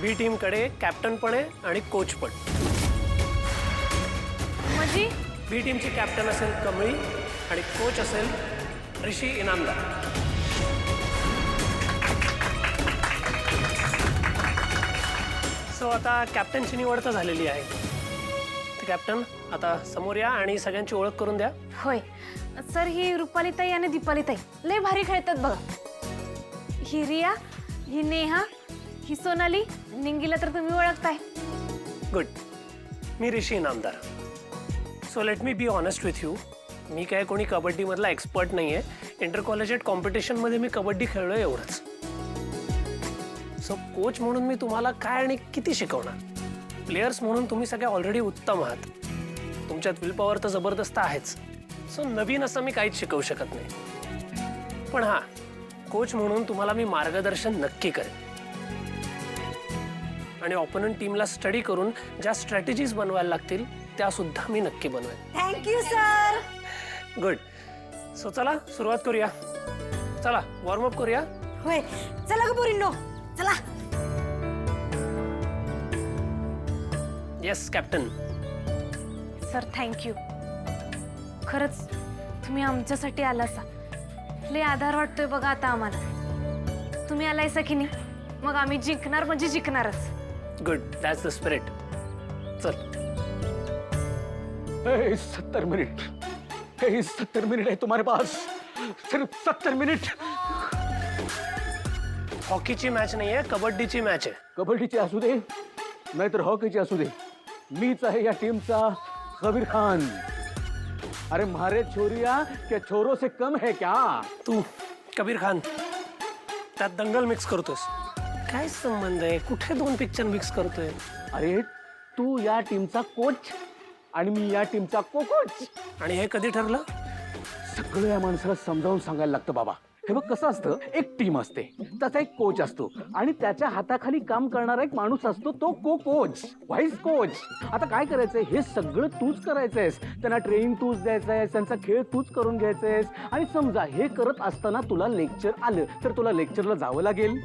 बी team कडे captain पण आहे आणि कोच पण। म्हणजे बी टीमची कॅप्टन असेल कमळी आणि कोच असेल ऋषी इनामदार। सो आता कॅप्टनची निवड तर झालेली आहे। तर कॅप्टन आता समोर या आणि सगळ्यांची ओळख करून द्या। होय सर, ही रुपालीताई आणि दीपालीताई लय भारी खेळतात बघा। ही रिया, ही नेहा, ही सोनाली, निंगीला तर तुम्ही ओळखताय। गुड। मी Rishi Inamdar. So let me be honest with you, मी काय कोणी कबड्डीमधला एक्सपर्ट नाही आहे। इंटर कॉलेजिएट कॉम्पिटिशनमध्ये मी कबड्डी खेळलोय एवढंच। सो कोच म्हणून मी तुम्हाला काय आणि किती शिकवणार? प्लेयर्स म्हणून तुम्ही सगळे ऑलरेडी उत्तम आहात, तुमच्यात विल पॉवर तर जबरदस्त आहेच। सो नवीन असं मी काहीच शिकवू शकत नाही, पण हां, कोच म्हणून तुम्हाला मी मार्गदर्शन नक्की करेन आणि ऑपोनंट टीमला स्टडी करून ज्या स्ट्रॅटेजीज बनवायला लागतील त्या सुद्धा मी नक्की बनवेन। Thank you sir. गुड। सो चला सुरुवात करूया। चला वॉर्म अप करूया। होय, चला ग पोरींनो, चला। Yes captain. सर थँक्यू, खरंच तुम्ही आमच्यासाठी आलासा। लय आधार वाटतोय बघा आता आम्हाला। तुम्ही आलायसा की नाही, मग आम्ही जिंकणार म्हणजे जिंकणारच। Good, that's the spirit. चल। 70 मिनट, 70 मिनट है तुम्हारे पास, सिर्फ 70 मिनट। हॉकीची मॅच नाही आहे, कबड्डीची मॅच आहे। कबड्डीची असू दे नाहीतर हॉकीची असू दे, मीच आहे या टीमचा कबीर खान। अरे मारे छोरिया क्या छोरों से कम है क्या? तू कबीर खान त्यात दंगल मिक्स करतोस, काय संबंध आहे? कुठे दोन पिक्चर मिक्स करतोय? अरे तू या टीमचा कोच आणि मी या टीमचा कोच। आणि हे कधी ठरलं? सगळं या माणसाला समजावून सांगायला लागतं बाबा। हे बघ कसं असतं, एक टीम असते, त्याचा एक कोच असतो आणि त्याच्या हाताखाली काम करणारा एक माणूस असतो, तो कोच, व्हाईस कोच। आता काय करायचंय, हे सगळं तूच करायचंयस, त्यांना ट्रेनिंग तूच द्यायचंयस, त्यांचा खेळ तूच करून घ्यायचंयस। आणि समजा हे करत असताना तुला लेक्चर आलं तर तुला लेक्चरला जावं लागेल।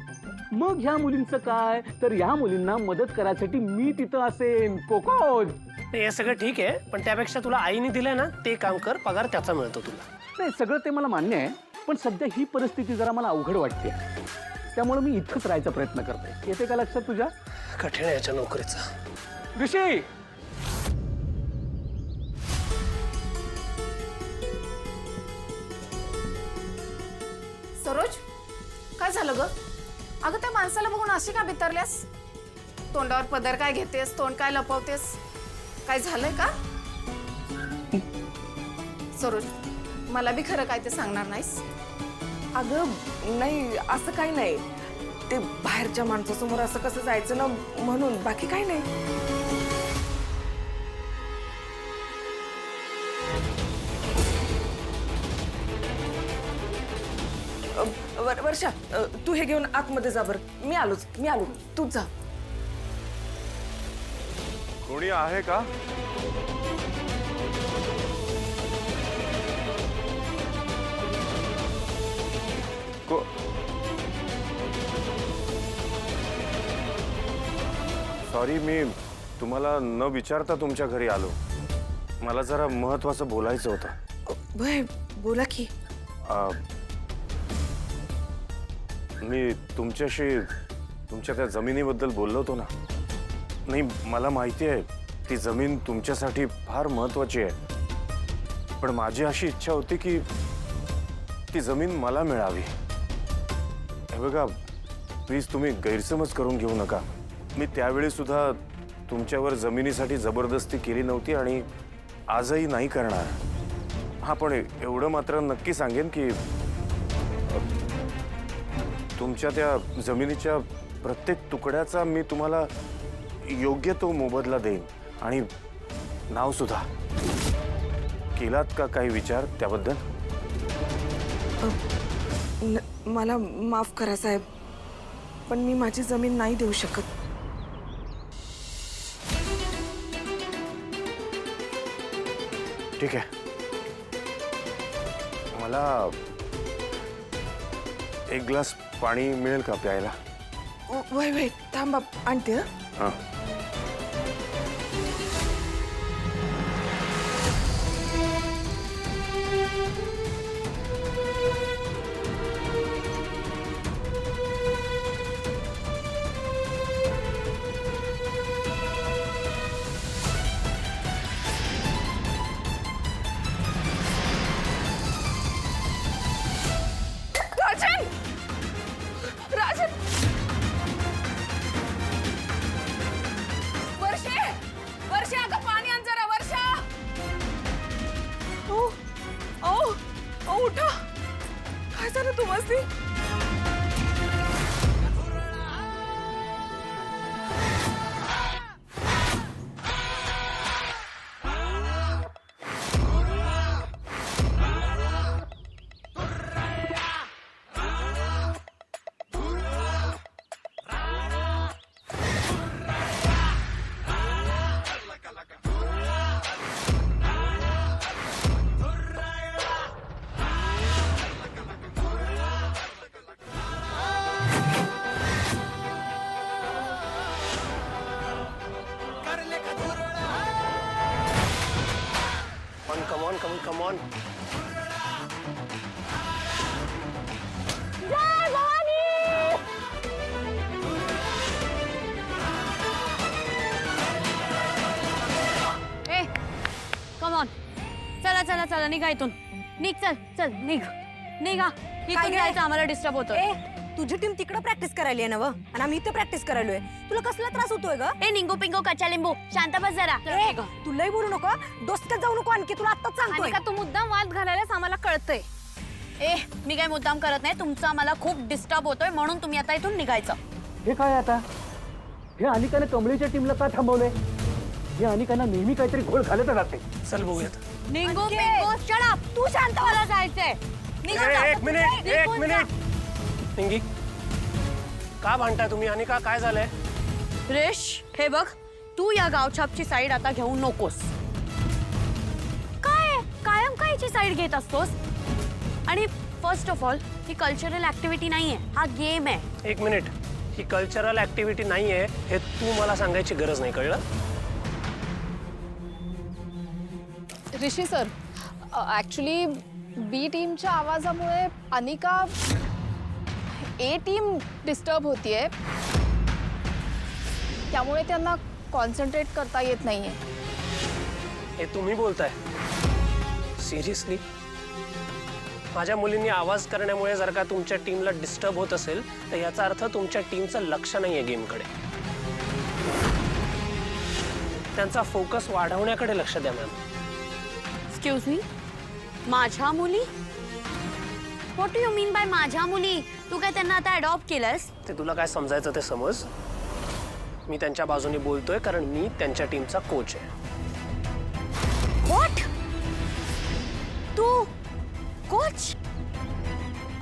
मग ह्या मुलींचं काय, तर ह्या मुलींना मदत करायसाठी मी तिथं असेन, कोच। हे सगळं ठीक आहे, पण त्यापेक्षा तुला आईने दिलंय ना ते काम कर, पगार त्याचा मिळतो तुला। नाही सगळं ते मला मान्य आहे, पण सध्या ही परिस्थिती जरा मला अवघड वाटते, त्यामुळे मी इथंच राहायचा प्रयत्न करतोय। येते का लक्षात तुझ्या? कठीण आहे याच्या नोकरीचं। ऋषी, सरोज, काय झालं ग? अगं त्या माणसाला बघून अशी का बितरल्यास? तोंडावर पदर काय घेतेस, तोंड काय लपवतेस? काय झालंय का? सरोज, मला बी खरं काय ते सांगणार नाहीस? अगं नाही, असं काही नाही, ते बाहेरच्या माणसासमोर असं कसं जायचं ना, म्हणून, बाकी काही नाही। वर्षा, तू हे घेऊन आतमध्ये जा बरं। मी आलो, तूच जा। कोणी आहे का? सॉरी, मी तुम्हाला न विचारता तुमच्या घरी आलो। मला जरा महत्वाचं बोलायचं होतं। भय बोला की। मी तुमच्याशी तुमच्या त्या जमिनीबद्दल बोललो होतो ना? नाही, मला माहिती आहे ती जमीन तुमच्यासाठी फार महत्वाची आहे, पण माझी अशी इच्छा होती की ती जमीन मला मिळावी। हे बघा, प्लीज तुम्ही गैरसमज करून घेऊ नका। मी त्यावेळी सुद्धा तुमच्यावर जमिनीसाठी जबरदस्ती केली नव्हती आणि आजही नाही करणार। हा, पण एवढं मात्र नक्की सांगेन की तुमच्या त्या जमिनीच्या प्रत्येक तुकड्याचा मी तुम्हाला योग्य तो मोबदला देईन आणि नाव सुद्धा। केलात का काही विचार त्याबद्दल? मला माफ करा साहेब, पण मी माझी जमीन नाही देऊ शकत। ठीक आहे, मला एक ग्लास पाणी मिळेल का प्यायला? वय वय थांबा आणते हं. हां राजन राजन वर्षे वर्षे अगं पाणी आण जरा वर्षा ओ ओ ओ उठा काय झालं तुम्हाला come on. A come on, चला चला चला निघा इथून. निघ, चल चल निघ निघा. इथून गे? जायचं आम्हाला डिस्टर्ब होतं. ए तुझी टीम तिकडे प्रॅक्टिस करायली आहे ना व आणि आम्ही इथे प्रॅक्टिस करायलोय. तुला कसला त्रास होतोय ग? ए निंगू पिंगू कच्चा लिंबू शांत बस जरा. ए तुलाही बोलू नको, डोसक्यात जाऊ नको आणखी, तुला आत्ताच सांगतोय. आणि का तू मुद्दाम वाद घालायलाच आम्हाला कळतंय. ए मी काय मुद्दाम करत नाही, तुमचं आम्हाला खूप डिस्टर्ब होतोय म्हणून तुम्ही आता इथून निघायचं. हे काय आता? हे अनिकाने कमळीच्या टीमला का थांबवलंय? हे अनिकांना नेहमी काहीतरी घोळ घालत राहते. चल बघूयात. निंगू पिंगू शट अप. तू शांत मला जायचंय. निघा आता. एक मिनिट निघून जा. निंगी का भांडताय तुम्ही? आणि का काय झालंय? रेश हे बघ, तू या गावछापची साईड आता घेऊ नकोस. काय कायम कायची साईड घेत असतोस? आणि first of all he cultural activity नाहीये, हा गेम आहे. एक मिनिट, ही कल्चरल ऍक्टिव्हिटी नाहीये हे तू मला सांगायची गरज नाही, कळलं? ऋषी सर, ॲक्च्युली बी टीमच्या आवाजामुळे अनिका ए टीम डिस्टर्ब होतीये, त्यामुळे त्यांना कॉन्सन्ट्रेट करता येत नाहीये. हे तुम्ही बोलताय सिरियसली? माझ्या मुलींनी आवाज करण्यामुळे जर का तुमच्या टीमला डिस्टर्ब होत असेल तर याचा अर्थ तुमच्या टीमचं लक्ष नाहीये गेमकडे. त्यांचा फोकस वाढवण्याकडे लक्ष द्या मॅम. एक्सक्यूज मी, माझ्या मुली? What do you mean by माझ्या मुली? तू काय त्यांना आता अडॉप्ट केलंस? ते तुला काय समजायचं ते समज. मी त्यांच्या बाजूने बोलतोय कारण मी त्यांच्या टीमचा कोच आहे. व्हॉट? तू कोच?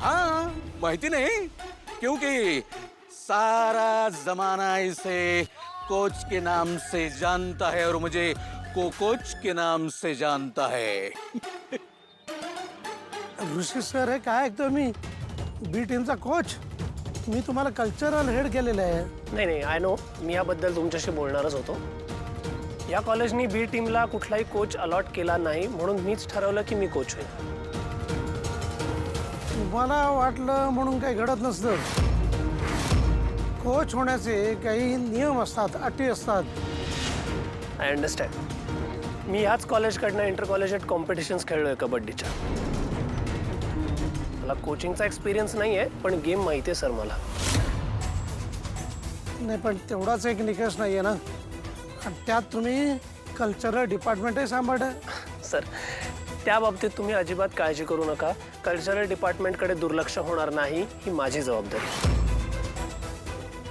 हाँ माहिती नहीं, क्योंकि सारा जमाना इसे कोच के नाम से जानता है और मुझे कोच के नाम से जानता है. ऋषी सर, हे काय ऐकतोय मी? बी टीमचा कोच? मी तुम्हाला कल्चरल हेड केलेलं आहे. नाही नाही, आय नो, मी याबद्दल तुमच्याशी बोलणारच होतो. या कॉलेजनी बी टीमला कुठलाही कोच अलॉट केला नाही म्हणून मीच ठरवलं की मी कोच होईल. तुम्हाला वाटलं म्हणून काही घडत नसतं. कोच होण्याचे काही नियम असतात, अटी असतात. I understand. मी ह्याच कॉलेजकडनं इंटर कॉलेजिएट कॉम्पिटिशन्स खेळलोय कबड्डीच्या. मला कोचिंगचा एक्सपिरियन्स नाही आहे पण गेम माहिती आहे सर मला. नाही पण तेवढाच एक निकष नाही आहे ना, आणि त्यात तुम्ही कल्चरल डिपार्टमेंटही सांभाळतं. सर त्या बाबतीत तुम्ही अजिबात काळजी करू नका. कल्चरल डिपार्टमेंटकडे दुर्लक्ष होणार नाही, ही माझी जबाबदारी.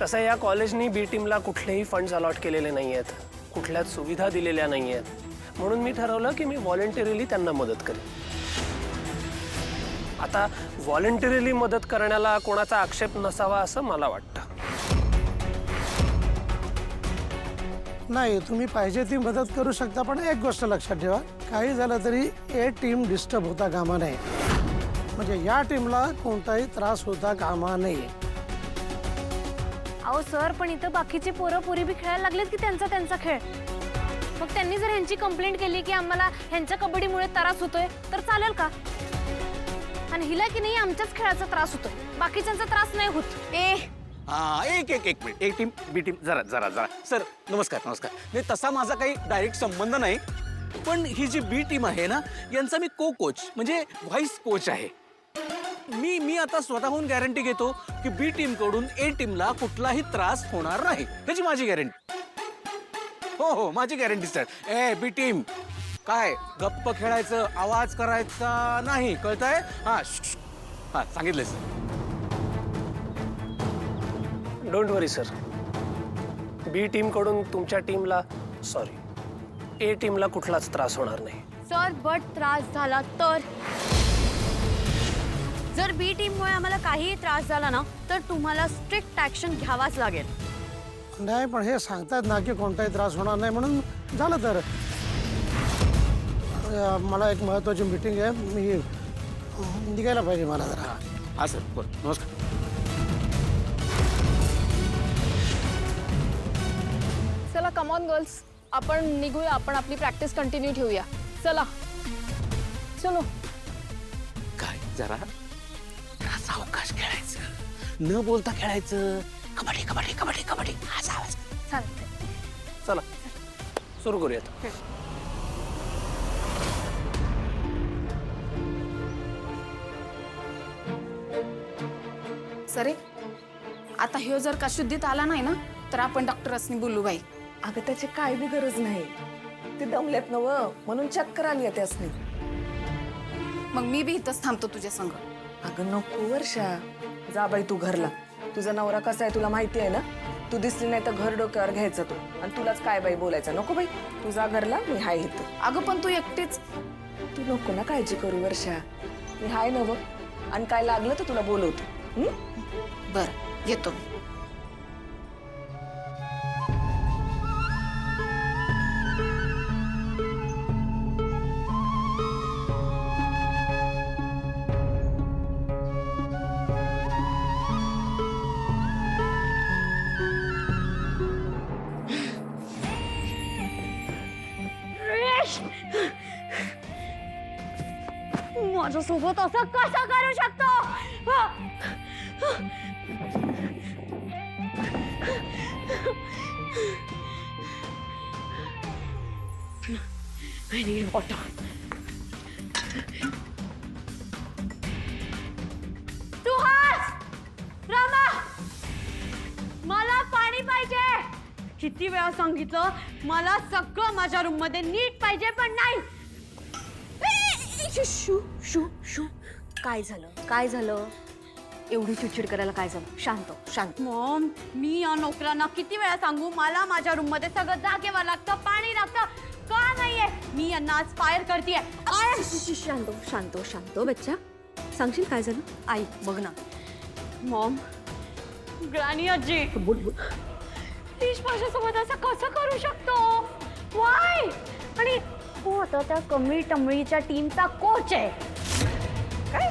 तसं या कॉलेजनी बी टीमला कुठलेही फंड्स अलॉट केलेले नाही आहेत, कुठल्याच सुविधा दिलेल्या नाही आहेत, म्हणून मी ठरवलं की मी व्हॉलंटरीली त्यांना मदत करेन. आता व्हॉलंटरीली मदत करण्याला कोणाचा आक्षेप नसावा असं मला वाटतं. नाही, तुम्ही पाहिजे ती मदत करू शकता, पण एक गोष्ट लक्षात ठेवा, काही झालं तरी ए टीम डिस्टर्ब होता कामा नये. म्हणजे या टीमला कोणताही त्रास होता कामा नये. अहो सर, पण इथं बाकीचे पोरं पोरी बी खेळायला लागलेत की त्यांचा खेळ. मग त्यांनी जर ह्यांची कंप्लेंट केली की आम्हाला ह्यांच्या कबड्डीमुळे त्रास होतोय तर चालेल का? आणि हिला की नाही आमच्याच खेळाचा त्रास होतोय, बाकीच्यांचा त्रास नाही होत. हा एक मिनिट, एक टीम बी टीम, जरा सर नमस्कार. नाही तसा माझा काही डायरेक्ट संबंध नाही, पण ही जी बी टीम आहे ना, यांचा मी कोच म्हणजे व्हाईस कोच आहे. मी आता स्वतःहून गॅरंटी घेतो की बी टीम कडून ए टीमला कुठलाही त्रास होणार नाही, त्याची माझी गॅरंटी. हो माझी guarantee sir. A B team, काय गप्प खेळायचं, आवाज करायचा नाही, कळतंय? हा सांगितलंय sir. Don't worry sir, B team कडून तुमच्या टीमला सॉरी ए टीमला कुठलाच त्रास होणार नाही. सर, बट त्रास झाला तर? जर बी टीममुळे आम्हाला काहीही त्रास झाला ना तर तुम्हाला स्ट्रिक्ट ऍक्शन घ्यावाच लागेल. नाही, पण हे सांगतात ना की कोणताही त्रास होणार नाही, म्हणून झालं तर. मला एक महत्वाची मीटिंग आहे, मी निघायला पाहिजे मला जरा. हा सर, बरं, नमस्कार. चला कम ऑन गर्ल्स, आपण निघूया, आपण आपली प्रॅक्टिस कंटिन्यू ठेवूया. चला चलो. काय जरा सावकाश खेळायचं, न बोलता खेळायचं. कबड्डी कबड्डी कबड्डी कबड्डी असा आवाज. चालतंय. चला सुरू करूयात. सरे, आता ह्यो जर का शुद्धीत आला नाही ना तर आपण डॉक्टरसनी बोलू बाई. अगं त्याची काय बी गरज नाही, ते दमलेत नव म्हणून चक्कर आली आहे त्यासनी. मग मी बी इथंच थांबतो तुझ्या संग. अगं नको वर्षा, जा बाई तू घरला. तुझा नवरा कसा आहे तुला माहिती आहे ना. तू दिसली नाही तर घर डोक्यावर घ्यायचं तू, आणि तुलाच काय बाई बोलायचं. नको बाई, तू जा घरला, मी हाय इथं. अगं पण तू एकटीच. तू नको ना काळजी करू वर्षा, मी हाय नव, आणि काय लागलं तर तुला बोलवतो. बर, येतो. माझ्यासोबत असं कसं करू शकतो? I need water. Suhas! Rama! मला पाणी पाहिजे. किती वेळा सांगितलं, मला सगळं माझ्या रूम मध्ये नीट पाहिजे, पण नाही. Shoe shoe shoe. काय झालं? एवढी चिडचिड करायला काय झालं? शांत. मॉम, मी या नोकरांना किती वेळा सांगू, मला माझ्या रूम मध्ये सगळं जागेवर लागतं, पाणी लागतं. का नाहीये? मी यांना आज फायर करतेय. शांत बच्चा. सांगशील काय झालं? आई बघ ना. मॉम, ग्रॅनी आजी, प्लीज माझ्यासोबत असं कसं करू शकतो? वाय? आणि हो, आता त्या कमळी टमळीच्या टीमचा कोच आहे. काय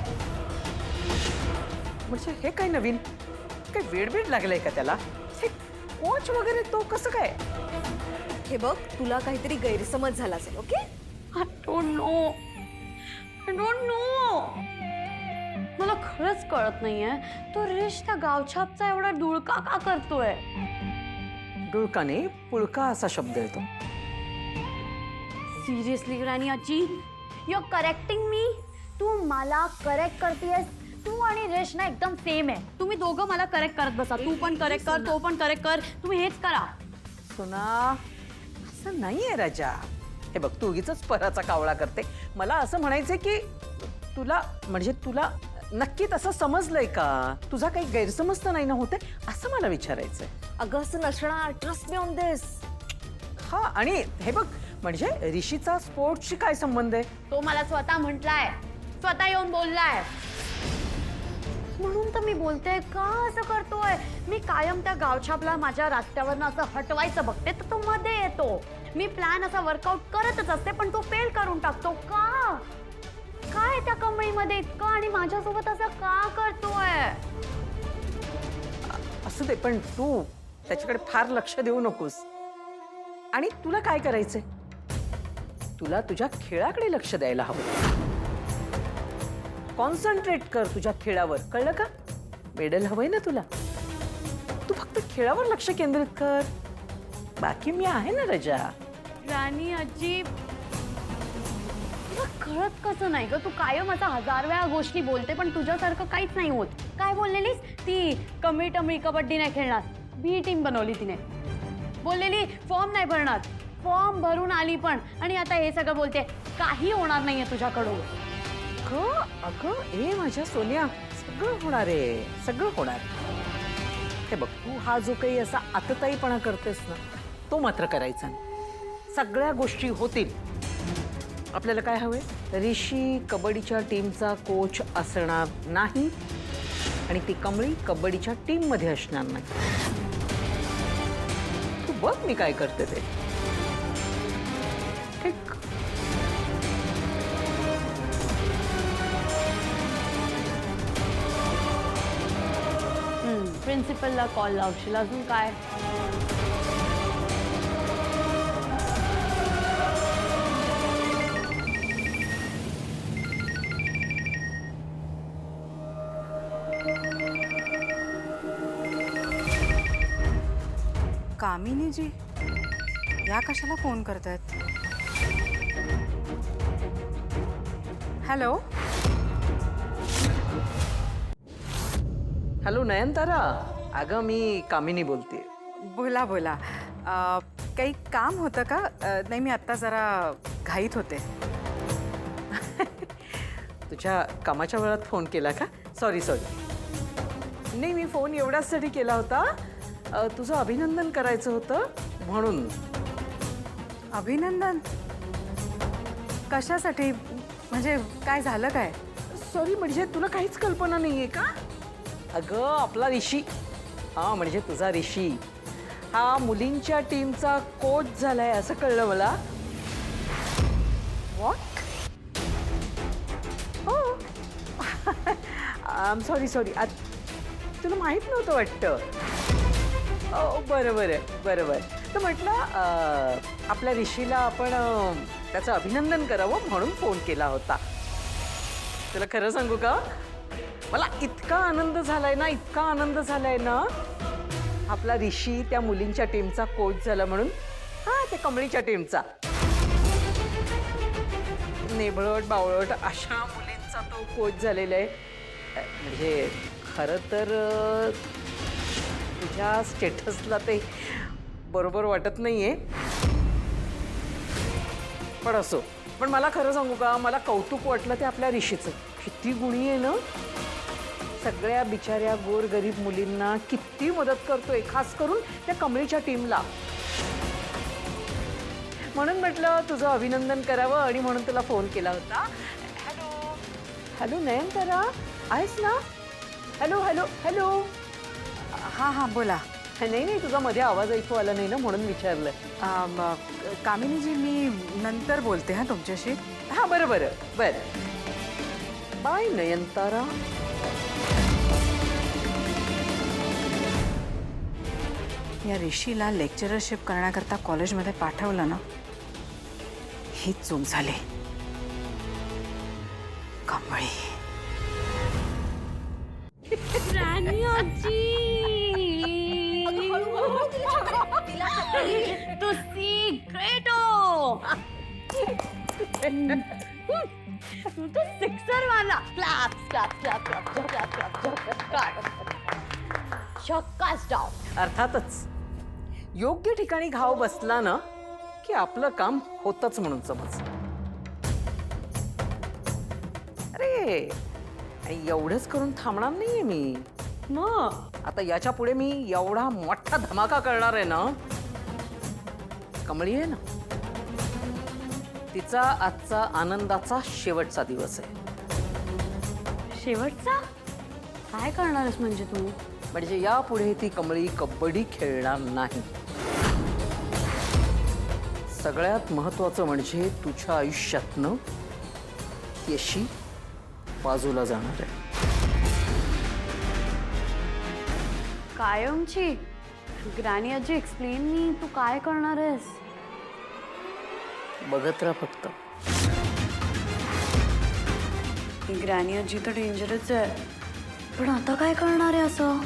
म्हणजे हे काय नवीन, काय वेड लागलाय का त्याला? हे कोच वगैरे तो कसं काय? हे बघ, तुला काहीतरी गैरसमज झाला असेल. Okay, I don't know. मला खरंच कळत नाहीये, तो रिश त्या गावछापचा एवढा डुळका का करतोय? डुळकाने पुळका असा शब्द येतो. सिरियसली ग्रॅनी आजी, यू करेक्टिंग मी? तू मला करेक्ट करतेयस? तू आणि रेश ना एकदम सेम आहे. तुम्ही दोघं मला करेक्ट करत बसा. तू पण करेक्ट कर, तो पण करेक्ट कर. तुम्ही हेच करा. सुना, असं नाहीये राजा. हे बघ, तू उगीचच पराचा कावळा करते. मला असं म्हणायचंय की तुला नक्की तसं समजलंय का? तुझा काही गैरसमज तर नाही ना होते, असं मला विचारायचंय. अगं असं नसणार. ट्रस्ट मी ऑन दिस. हा, आणि हे बघ, म्हणजे ऋषीचा स्पोर्ट्सशी काय संबंध आहे? तो मला स्वतः म्हटलाय, स्वतः येऊन बोललाय. म्हणून तर मी बोलते, का असं करतोय? मी कायम त्या गावछापला माझ्या रस्त्यावरनं असं हटवायचं बघते, तर तो मध्ये येतो. मी प्लॅन असा वर्कआउट करतच असते, पण तो फेल करून टाकतो. का? काय त्या कमळीमध्ये इतकं, आणि माझ्यासोबत असं का करतोय? असू दे, पण तू त्याच्याकडे फार लक्ष देऊ नकोस. आणि तुला काय करायचंय? तुला तुझ्या खेळाकडे लक्ष द्यायला हवं. कॉन्सन्ट्रेट कर तुझ्या खेळावर, कळलं का? मेडल हवंय ना तुला. तू फक्त खेळावर लक्ष केंद्रित कर. बाकी मी आहे ना रजा. राणी आजी, तुला कळत कसं नाही ग? तू कायम आता 1000 वेळा गोष्टी बोलते, पण तुझ्यासारखं काहीच नाही होत. काय बोललेलीस? ती कमी टमी कबड्डी नाही खेळणार, बी टीम बनवली तिने. बोललेली फॉर्म नाही भरणार, फॉर्म भरून आली पण. आणि आता हे सगळं बोलते, काही होणार नाहीये तुझ्याकडून. अगं ए माझ्या सोन्या, सगळं होणार आहे, सगळं होणार. हे बघ, तू हा जो काही असा आतताईपणा करतेस ना, तो मात्र करायचा नाही. सगळ्या गोष्टी होतील. आपल्याला काय हवंय? ऋषी कबड्डीच्या टीमचा कोच असणार नाही आणि ती कमळी कबड्डीच्या टीम मध्ये असणार नाही. तू बघ मी काय करते ते. ठीक. प्रिन्सिपलला कॉल लावशील. अजून काय? कामिनीजी या कशाला फोन करतायत? हॅलो. हॅलो नयनतारा, अगं मी कामिनी बोलते. बोला बोला. काही काम होतं का? नाही, मी आत्ता जरा घाईत होते. तुझ्या कामाच्या वेळात फोन केला का? Sorry sorry. नाही, मी फोन एवढ्याचसाठी केला होता, तुझं अभिनंदन करायचं होतं म्हणून. अभिनंदन? कशासाठी? म्हणजे काय झालं काय? सॉरी, म्हणजे तुला काहीच कल्पना नाहीये का? अगं आपला ऋषी, हा म्हणजे तुझा ऋषी, हा मुलींच्या टीमचा कोच झालाय असं कळलं मला. व्हॉट? हो. आय एम सॉरी सॉरी, तुला माहीत नव्हतं वाटतं. बरं बरं बरं बरं. तर म्हटलं आपल्या ऋषीला आपण त्याचं अभिनंदन करावं म्हणून फोन केला होता. तुला खरं सांगू का, मला इतका आनंद झालाय ना, इतका आनंद झालाय ना. आपला ऋषी त्या मुलींच्या टीमचा कोच झाला म्हणून. हा, त्या कमळीच्या टीमचा. नेबळट बावळट अशा मुलींचा तो कोच झालेला आहे. म्हणजे खरं तर तुझ्या स्टेटसला ते बरोबर वाटत नाहीये, पण असो. पण मला खरं सांगू का, मला कौतुक वाटलं ते आपल्या ऋषीचं. किती गुणी आहे ना. सगळ्या बिचाऱ्या गोरगरीब मुलींना किती मदत करतोय, खास करून त्या कमळीच्या टीमला. म्हणून म्हटलं तुझं अभिनंदन करावं आणि म्हणून तुला फोन केला होता. हॅलो हॅलो नयनतारा, आहेस ना? Hello hello hello. हां हां, बोला. नाही नाही, तुझा मध्ये आवाज ऐकू आला नाही ना म्हणून विचारलं. कामिनीजी, मी नंतर बोलते हां तुमच्याशी. हां बरं बरं बरं. बाय नयनतारा. या ऋषीला लेक्चररशिप करण्याकरता कॉलेजमध्ये पाठवलं ना, हीच चूक झाली. कमळी. राणी आजी, तू सिक्रेट हो. तू तो सिक्सर वाला. Clap clap clap clap clap clap. शक्काच डाव. अर्थातच योग्य ठिकाणी घाव बसला ना की आपलं काम होतच म्हणून समज. अरे एवढंच करून थांबणार नाहीये मी. मग आता याच्या पुढे मी एवढा मोठा धमाका करणार आहे ना. कमळी आहे ना, तिचा आजचा आनंदाचा शेवटचा दिवस आहे. शेवटचा? काय करणारस म्हणजे तू? म्हणजे यापुढे ती कमळी कबड्डी खेळणार नाही. सगळ्यात महत्वाचं म्हणजे तुझ्या आयुष्यातनं ती अशी बाजूला जाणार आहे. कायमची ग्रॅनी आजी एक्सप्लेन मी तू काय करणार आहेस? बघत राहा फक्त. ही ग्रॅनी आजी तर डेंजरच आहे, पण आता काय करणार आहे असं?